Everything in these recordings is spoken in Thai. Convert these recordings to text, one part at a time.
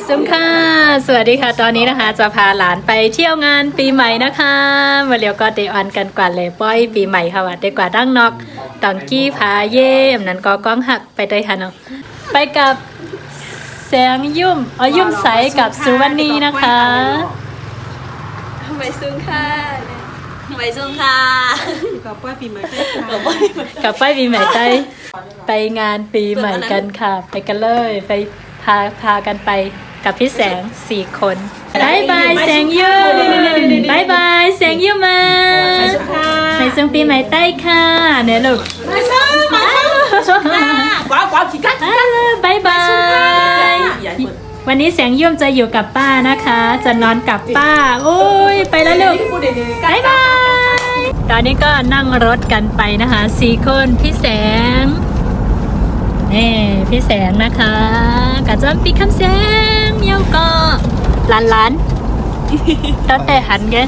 ซุมค่ะสวัสดีค่ะตอนนี้นะคะจะพาหลานไปเที่ยวงานปีใหม่นะคะมาเรียวก็เดออนกันกว่าเลยป้อยปีใหม่ค่ะว่าเดกว่าดั้งนอกตองกี้พาเย่อำนั้นก็ก้องหักไปได้ค่ะเนาะไปกับแสงยุ่มยุ่มใสกับสุวรรณีนะคะไปซุ่มค่ะไปซุ่มค่ะกับป้ายปีใหม่กับป้ายปีใหม่ได้ไปงานปีใหม่กันค่ะไปกันเลยไปพากันไปกับพี่แสง4 คนบายบายแสงยุ่มบายบายแสงยุ่มมาไปซุ่มปีใหม่ใต้ค่ะเนี่ยลูกว้าวขี้กัดบายบายวันนี้แสงยุ่มจะอยู่กับป้านะคะจะนอนกับป้าโอ้ยไปแล้วลูกบายบายตอนนี้ก็นั่งรถกันไปนะคะ4 คนพี่แสงนี่พี่แสงนะคะกับจอมปีคำแสงเมียวก็ล้านตอนแต่หันกัน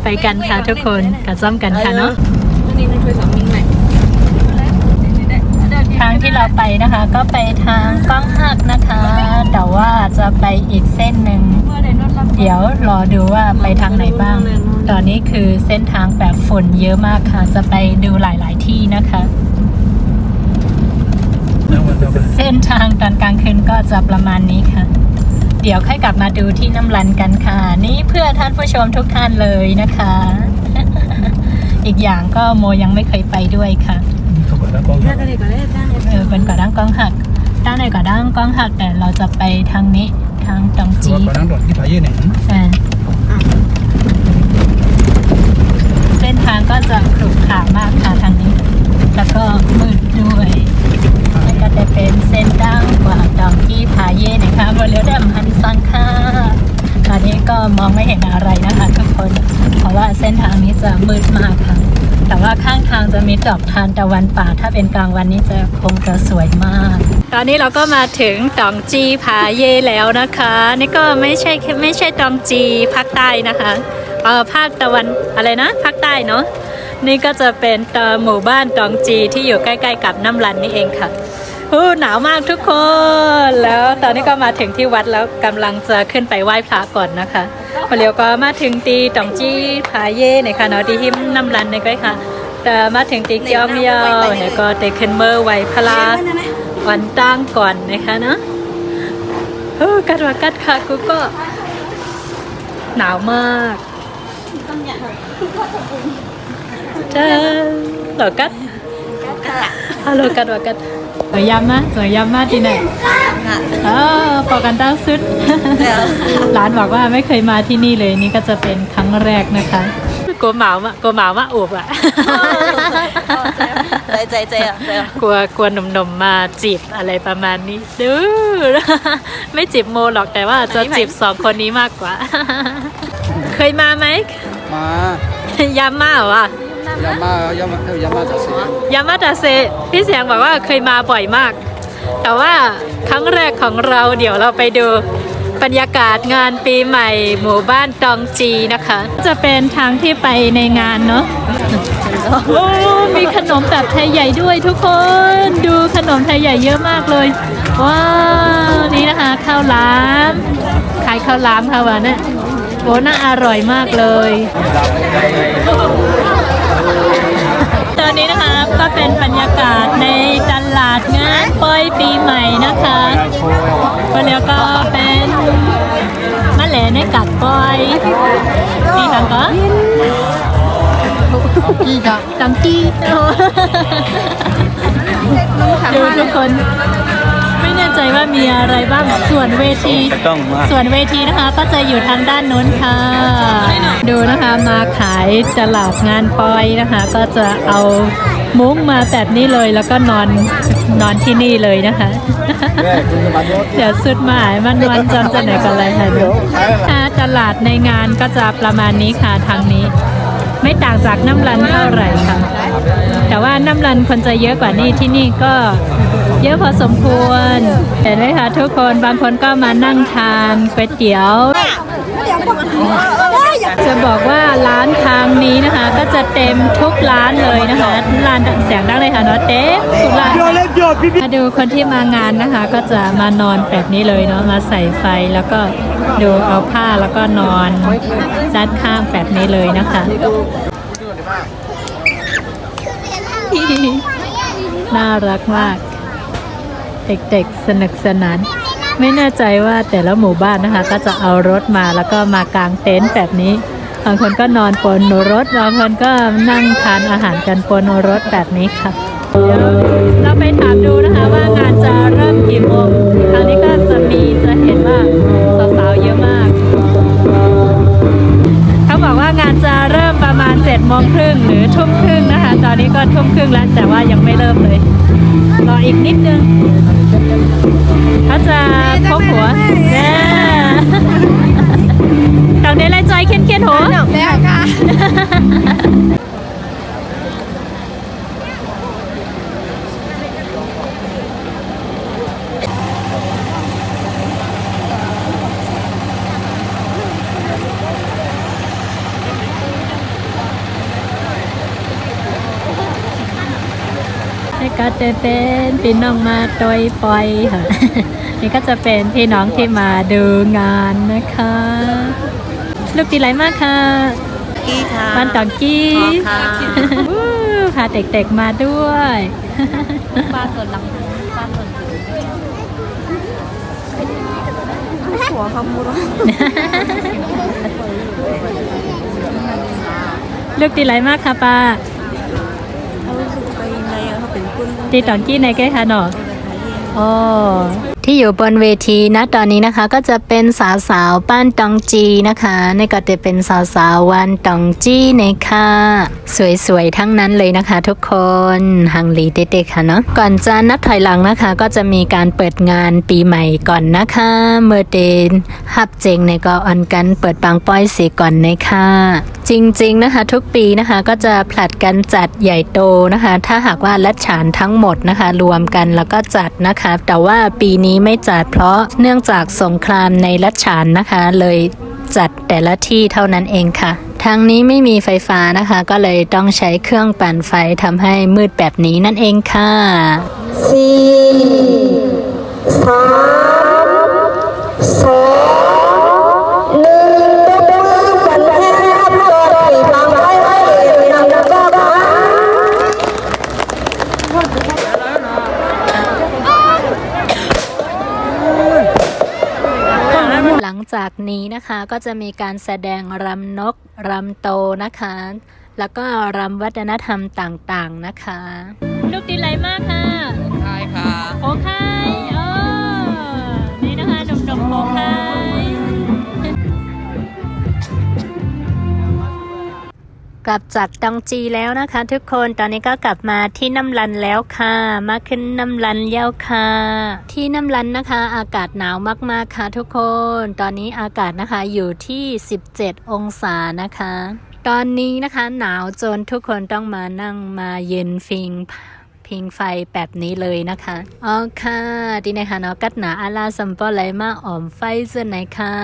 ไปกันค่ะทุกคนกับจอมกันค่ะเนาะทางที่เราไปนะคะก็ไปทางก้องหักนะคะแต่ว่าจะไปอีกเส้นหนึ่งเดี๋ยวรอดูว่าไปทางไหนบ้างตอนนี้คือเส้นทางแบบฝนเยอะมากค่ะจะไปดูหลายๆที่นะคะเส้นทางตอนกลางคืนก็จะประมาณนี้ค่ะเดี๋ยวค่อยกลับมาดูที่น้ำรันกันค่ะนี่เพื่อท่านผู้ชมทุกท่านเลยนะคะอีกอย่างก็โมยังไม่เคยไปด้วยค่ะเป็นก่อดั้งกองหักด้านในก่อดั้งกองหักแต่เราจะไปทางนี้ทางตองจีเส้นทางก็จะขรุขระมากค่ะทางนี้แล้วก็มืดด้วยแล้วก็จะเป็นเส้นดั้งกว่าตองจีพาเย่นะคะบริเวณดัมฮันซังค่ะตอนนี้ก็มองไม่เห็นอะไรนะคะทุกคนเพราะว่าเส้นทางนี้จะมืดมากค่ะแต่ว่าข้างทางจะมีดอกทานตะวันป่าถ้าเป็นกลางวันนี้จะคงจะสวยมากตอนนี้เราก็มาถึงตองจีพาเย่แล้วนะคะนี่ก็ไม่ใช่ตองจีภาคใต้นะคะภาคตะวันอะไรนะภาคใต้เนาะนี่ก็จะเป็นหมู่บ้านตองจีที่อยู่ใกล้ๆกับน้ำรันนี่เองค่ะหนาวมากทุกคนแล้วตอนนี้ก็มาถึงที่วัดแล้วกำลังจะขึ้นไปไหว้พระก่อนนะคะพอเร็วก็มาถึงตีตองจีพาเย่เนี่ยค่ะเนาะที่หิมน้ำรันเนี่ยก็ค่ะแต่มาถึงตีเกียวเมียวเนี่ยก็เตะขึ้นเมื่อไหว้พระวันตั้งก่อนนะคะเนาะกัดว่ากัดค่ะกูก็หนาวมากเจ้าหล่อกัดฮัลโหลกัดว่ากัดสวยยามมากที่ไหนปอกันตั้งสุดร้านบอกว่าไม่เคยมาที่นี่เลยนี่ก็จะเป็นครั้งแรกนะคะกลัวหมามาอุบอ่ะใจกลัวหนุ่มๆมาจีบอะไรประมาณนี้ดูไม่จีบโมหรอกแต่ว่าจะจีบ2 คนนี้มากกว่าเคยมาไหมมาย าม่าเหรอยามาตาเซพี่เสียงบอกว่าเคยมาบ่อยมากแต่ว่าครั้งแรกของเราเดี๋ยวเราไปดูบรรยากาศงานปีใหม่หมู่บ้านตองจีนะคะจะเป็นทางที่ไปในงานเนาะโอ้มีขนมแบบไทยใหญ่ด้วยทุกคนดูขนมไทยใหญ่เยอะมากเลยว้าวนี่นะคะข้าวหลามขายข้าวหลามค่ะวันนี้โอ้น่าอร่อยมากเลยตอนนี้นะคะก็เป็นบรรยากาศในตลาดงานปอยปีใหม่นะคะแล้วก็เป็นมะแหล่ในกัดปอยนี่ทางก็ตังกี้ดูทุกคนไม่แน่ใจว่ามีอะไรบ้างส่วนเวทีนะคะก็จะอยู่ทางด้านโน้นค่ะดูนะคะมาขายตลาดงานปอยนะคะก็จะเอามุ้งมาแบบนี้เลยแล้วก็นอนที่นี่เลยนะคะเดี๋ยวสุดหมายมันวันจำจะไหนกันเลยค่ะตลาดในงานก็จะประมาณนี้ค่ะทางนี้ไม่ต่างจากน้ำรันเท่าไหร่ค่ะแต่ว่าน้ำรันคนจะเยอะกว่านี่ที่นี่ก็เยอะพอสมควรเห็นไหมคะทุกคนบางคนก็มานั่งทานก๋วยเตี๋ยว จะบอกว่าร้านทางนี้นะคะ ก็จะเต็มทุกร้านเลยนะคะร้านเสียงดังเลยค่ะเนาะเต็มทุกร้านมาดูคนที่มางานนะคะ ก็จะมานอนแบบนี้เลยเนาะมาใส่ไฟแล้วก็ดูเอาผ้าแล้วก็นอนด้านข้างแบบนี้เลยนะคะ น่ารักมากเด็กๆสนุกสนานไม่แน่ใจว่าแต่ละหมู่บ้านนะคะ ก็จะเอารถมาแล้วก็มากางเต็นท์แบบนี้บางคนก็นอนบนรถบางคนก็นั่งทานอาหารกันบนรถแบบนี้ค่ะเดี๋ยวเราไปถามดูนะคะว่างานจะเริ่มกี่โมงคราวนี้ก็จะเห็นว่าสาวๆเยอะมากเขาบอกว่างานจะเริ่มประมาณ7:30หรือทุ่มครึ่งนะคะตอนนี้ก็ทุ่มครึ่งแล้วแต่ว่ายังไม่เริ่มเลยรออีกนิดนึงเขาจะพกหัวแน่ตรงนี้เลยจอยเคียนหัวแล้วค่ะนี่ก็จะเป็นพี่น้องมาโดยปล่อยค่ะ นี่ก็จะเป็นพี่น้องที่มาดูงานนะคะลูกดีไรมากค่ะ กี้ค่ะ บ้านตองกี้พาเด็กๆมาด้วย บ้านส่วนหลังบ้านส่วนหัวขมูร ลูกดีไรมากค่ะป้า เขาสุกไปในเขาเป็นกุ้ง ตีตองกี้ในแก้ค่ะเนาะอ๋อที่อยู่บนเวทีนะตอนนี้นะคะก็จะเป็นสาวๆบ้านตองจีนะคะนี่ก็จะเป็นสาวๆวันตองจีนะคะสวยๆทั้งนั้นเลยนะคะทุกคนฮังลีเด็กๆค่ะเนาะก่อนจะนับถอยหลังนะคะก็จะมีการเปิดงานปีใหม่ก่อนนะคะเมื่อเดนฮับเจงในก็ออนกันเปิดปังป้อยสีก่อนนะคะจริงๆนะคะทุกปีนะคะก็จะผลัดกันจัดใหญ่โตนะคะถ้าหากว่าลัทฉานทั้งหมดนะคะรวมกันแล้วก็จัดนะคะแต่ว่าปีนี้ไม่จัดเพราะเนื่องจากสงครามในลัทฉานนะคะเลยจัดแต่ละที่เท่านั้นเองค่ะทางนี้ไม่มีไฟฟ้านะคะก็เลยต้องใช้เครื่องปั่นไฟทำให้มืดแบบนี้นั่นเองค่ะหลังจากนี้นะคะก็จะมีการแสดงรำนกรำโตนะคะแล้วก็รำวัฒนธรรมต่างๆนะคะลูกดีไรมากค่ะใช่ค่ะโอเคนี่นะคะหนุ่มๆโอเคกลับจากตองจีแล้วนะคะทุกคนตอนนี้ก็กลับมาที่น้ำลันแล้วค่ะมาขึ้นน้ำลันแล้วค่ะที่น้ำลันนะคะอากาศหนาวมากๆค่ะทุกคนตอนนี้อากาศนะคะอยู่ที่17องศานะคะตอนนี้นะคะหนาวจนทุกคนต้องมานั่งมาเย็นพิงไฟแบบนี้เลยนะคะอ๋อค่ะดีนะคะเนาะกัดหนาอาลาสัมปอไหลมาอ่อมไฟเสื้อไหนค่ะ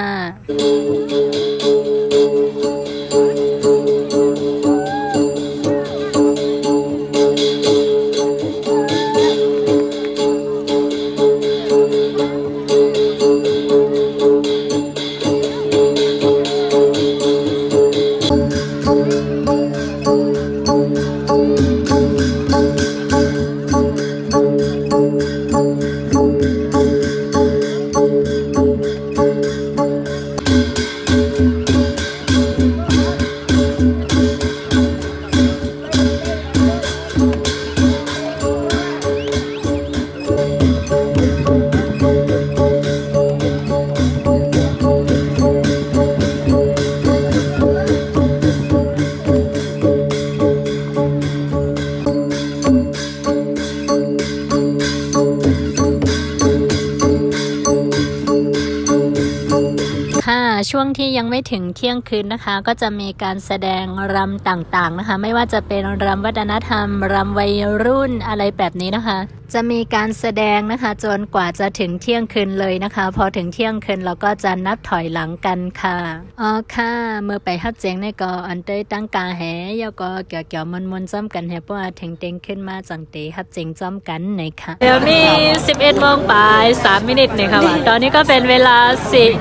ช่วงที่ยังไม่ถึงเที่ยงคืนนะคะก็จะมีการแสดงรำต่างๆนะคะไม่ว่าจะเป็นรำวัฒนธรรมรำวัยรุ่นอะไรแบบนี้นะคะ จะมีการแสดงนะคะจนกว่าจะถึงเที่ยงคืนเลยนะคะพอถึงเที่ยงคืนเราก็จะนับถอยหลังกันค่ะอ๋อค่ะเมื่อไปฮับเจียงนี่ก็อันเตยตั้งกาแหยาก็เกี่ยวๆมนๆจ้อมกันแฮเพราะว่าถึงเต็งขึ้นมาจังเตฮับเจียงจ้อมกันนะคะเดี๋ยวมี11 โมงบ่าย3 มินิทนะคะว่าตอนนี้ก็เป็นเวลา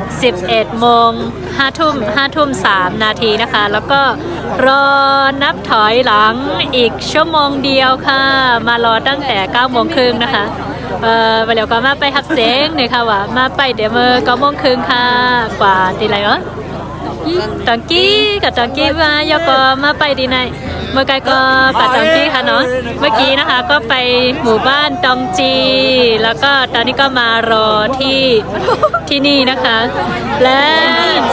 11 โมง5 ทุ่ม 3 นาทีนะคะแล้วก็รอนับถอยหลังอีกชั่วโมงเดียวค่ะมารอตั้งแต่9 โมงครึ่งนะคะไปแล้วก็มาไปหับเสียงเนี่ยค่ะว่ามาไปเดี๋ยวมือ9 โมงครึ่งค่ะกว่าดีไรเหรอตองกี้กับตองกี้มายาก็มาไปดีไหนเมื่อไกลก็ปัดตองกี้ค่ะเนาะเมื่อกี้นะคะก็ไปหมู่บ้านตองจีแล้วก็ตอนนี้ก็มารอที่นี่นะคะ และ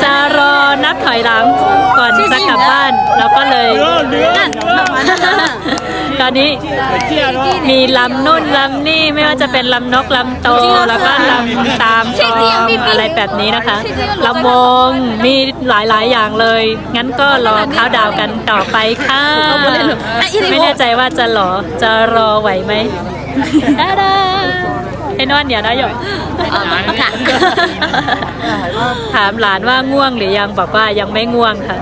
จะรอนับถอยหลังก่อนจะกลับบ้านเราก็เลยตอนนี้มีลำนุ่นลำนี่ไม่ว่าจะเป็นลำนกลำโตแล้วก็ลำตามกองอะไรแบบนี้นะคะลำวงมีหลายอย่างเลยงั้นก็รอข้าวดาวกันต่อไปค่ะไม่แน่ใจว่าจะรอไหวไหมไอ้นอนอย่าได้หยอกถามหลานว่าง่วงหรือยังบอกว่ายังไม่ง่วงค่ะ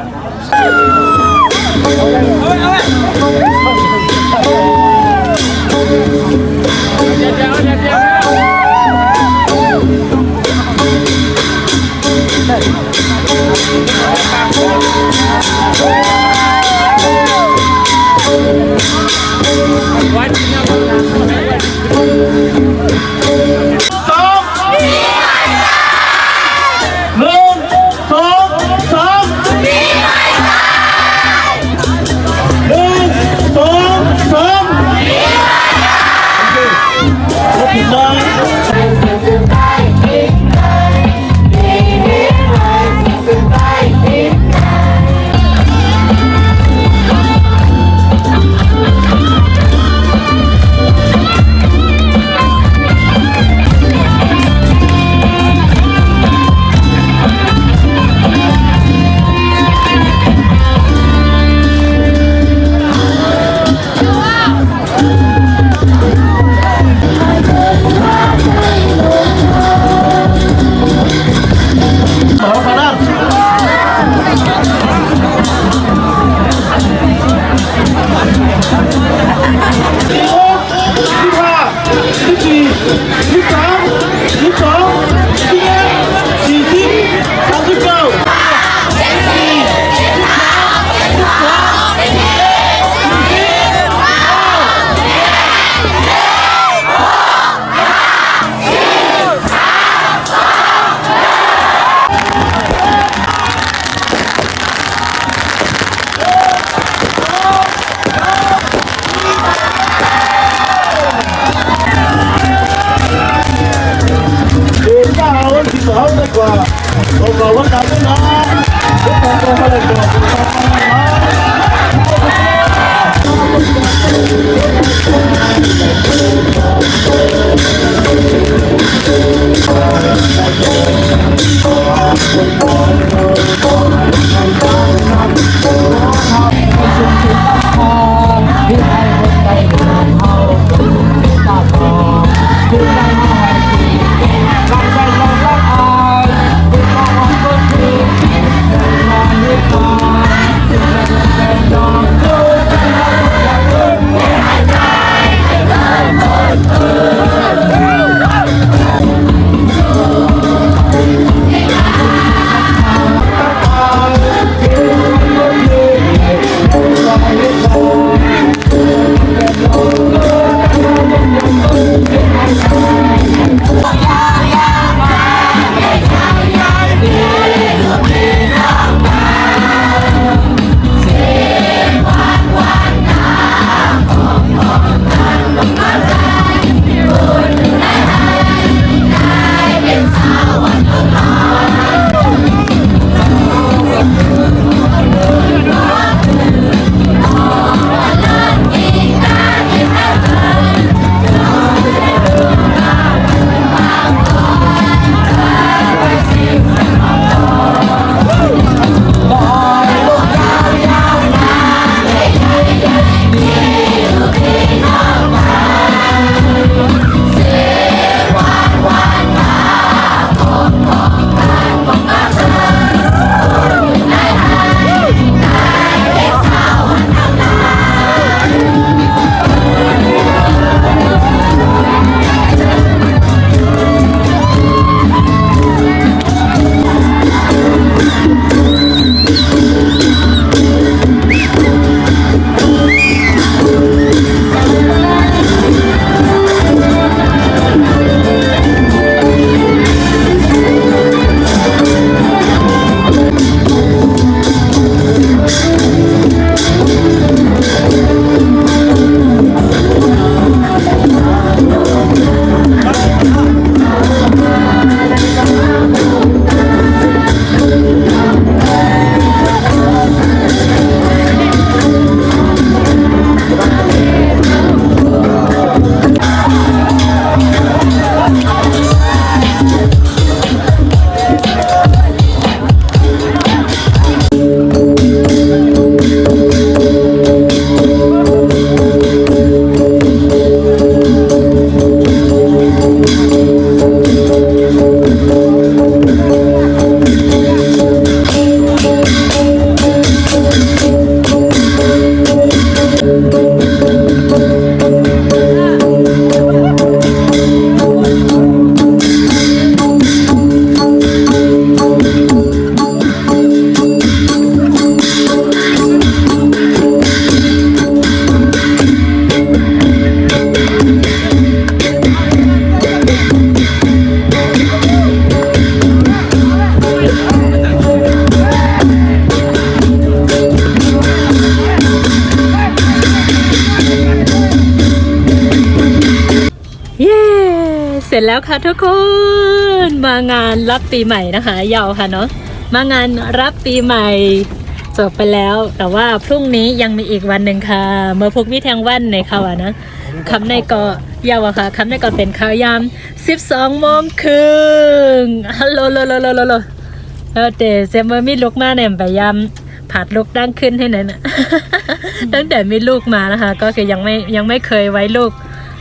จแล้วค่ะทุกคนมางานรับปีใหม่นะคะยาวค่ะเนาะมางานรับปีใหม่จบไปแล้วแต่ว่าพรุ่งนี้ยังมีอีกวันหนึ่งค่ะเมื่อพวกพี่แทงวันในค่ะวะนะคำในก็ยาวอะค่ะคำในก็เป็นข้าวยาม12 โมงครึ่งฮัลโหลโลโลโลโลโลเดี๋ยวเซมเมอร์มีลูกมาเนี่ยไปยามผัดลูกดังขึ้นให้หน่อยนะ ตั้งแต่มีลูกมานะคะก็คือยังไม่เคยไว้ลูก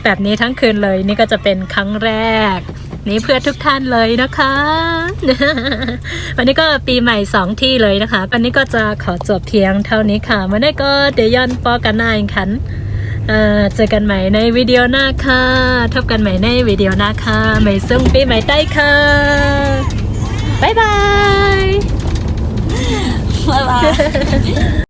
แบบนี้ทั้งคืนเลยนี่ก็จะเป็นครั้งแรกนี่เพื่อทุกท่านเลยนะคะ วันนี้ก็ปีใหม่2ที่เลยนะคะวันนี้ก็จะขอจบเพียงเท่านี้ค่ะวันนี้ก็เดี๋ยวย้อนปอกันหน้าอีกครั้งเจอกันใหม่ในวิดีโอหน้าค่ะพบกันใหม่ในวิดีโอหน้าค่ะใหม่ส่งปีใหม่ได้ค่ะบ๊ายบาย บ๊ายบาย